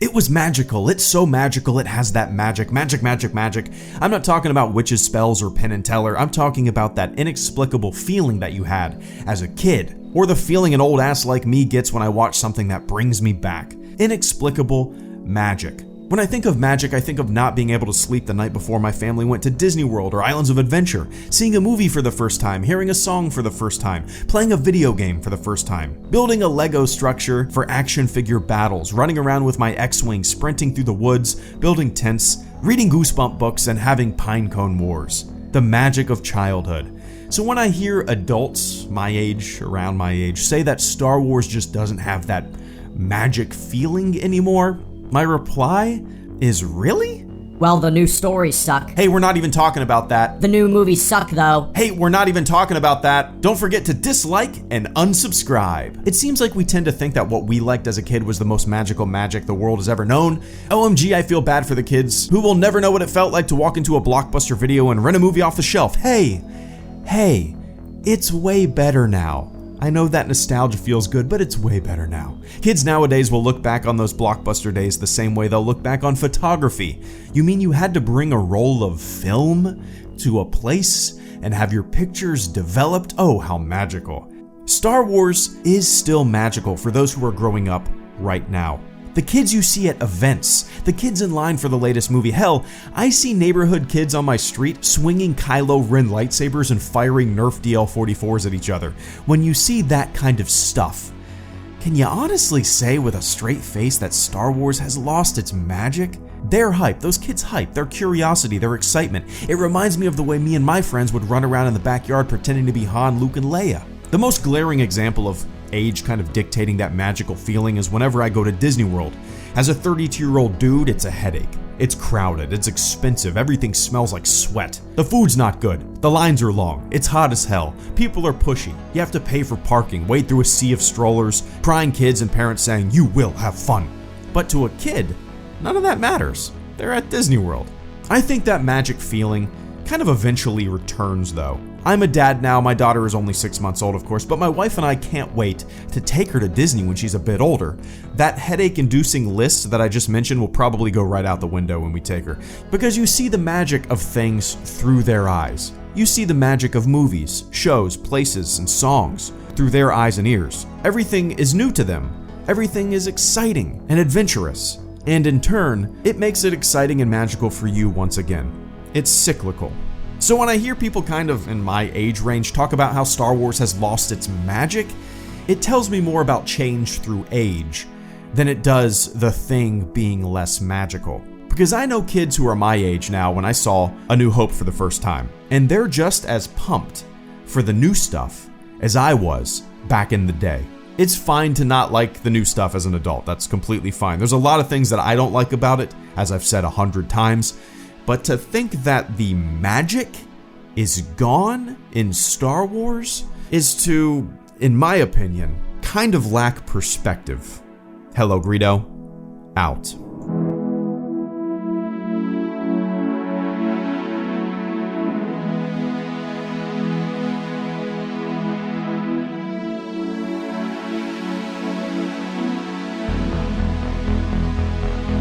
It was magical. It's so magical. It has that magic. I'm not talking about witches, spells, or Penn and Teller. I'm talking about that inexplicable feeling that you had as a kid, or the feeling an old ass like me gets when I watch something that brings me back. Inexplicable magic. When I think of magic, I think of not being able to sleep the night before my family went to Disney World or Islands of Adventure, seeing a movie for the first time, hearing a song for the first time, playing a video game for the first time, building a Lego structure for action figure battles, running around with my X-Wing, sprinting through the woods, building tents, reading Goosebump books, and having Pinecone Wars. The magic of childhood. So when I hear adults my age, around my age, say that Star Wars just doesn't have that magic feeling anymore, my reply is, really? Well, the new stories suck. Hey, we're not even talking about that. The new movies suck, though. Hey, we're not even talking about that. Don't forget to dislike and unsubscribe. It seems like we tend to think that what we liked as a kid was the most magical magic the world has ever known. OMG, I feel bad for the kids who will never know what it felt like to walk into a Blockbuster video and rent a movie off the shelf. Hey, it's way better now. I know that nostalgia feels good, but it's way better now. Kids nowadays will look back on those Blockbuster days the same way they'll look back on photography. You mean you had to bring a roll of film to a place and have your pictures developed? Oh, how magical. Star Wars is still magical for those who are growing up right now. The kids you see at events, the kids in line for the latest movie. Hell, I see neighborhood kids on my street swinging Kylo Ren lightsabers and firing Nerf DL-44s at each other. When you see that kind of stuff, can you honestly say with a straight face that Star Wars has lost its magic? Their hype, those kids' hype, their curiosity, their excitement. It reminds me of the way me and my friends would run around in the backyard pretending to be Han, Luke, and Leia. The most glaring example of age kind of dictating that magical feeling is whenever I go to Disney World. As a 32-year-old dude, it's a headache. It's crowded, it's expensive, everything smells like sweat. The food's not good, the lines are long, it's hot as hell, people are pushy, you have to pay for parking, wade through a sea of strollers, crying kids and parents saying, "You will have fun." But to a kid, none of that matters. They're at Disney World. I think that magic feeling kind of eventually returns though. I'm a dad now, my daughter is only 6 months old of course, but my wife and I can't wait to take her to Disney when she's a bit older. That headache-inducing list that I just mentioned will probably go right out the window when we take her, because you see the magic of things through their eyes. You see the magic of movies, shows, places, and songs through their eyes and ears. Everything is new to them. Everything is exciting and adventurous. And in turn, it makes it exciting and magical for you once again. It's cyclical. So when I hear people kind of in my age range talk about how Star Wars has lost its magic, it tells me more about change through age than it does the thing being less magical. Because I know kids who are my age now when I saw A New Hope for the first time, and they're just as pumped for the new stuff as I was back in the day. It's fine to not like the new stuff as an adult. That's completely fine. There's a lot of things that I don't like about it, as I've said 100 times. But to think that the magic is gone in Star Wars is to, in my opinion, kind of lack perspective. HelloGreedo, out.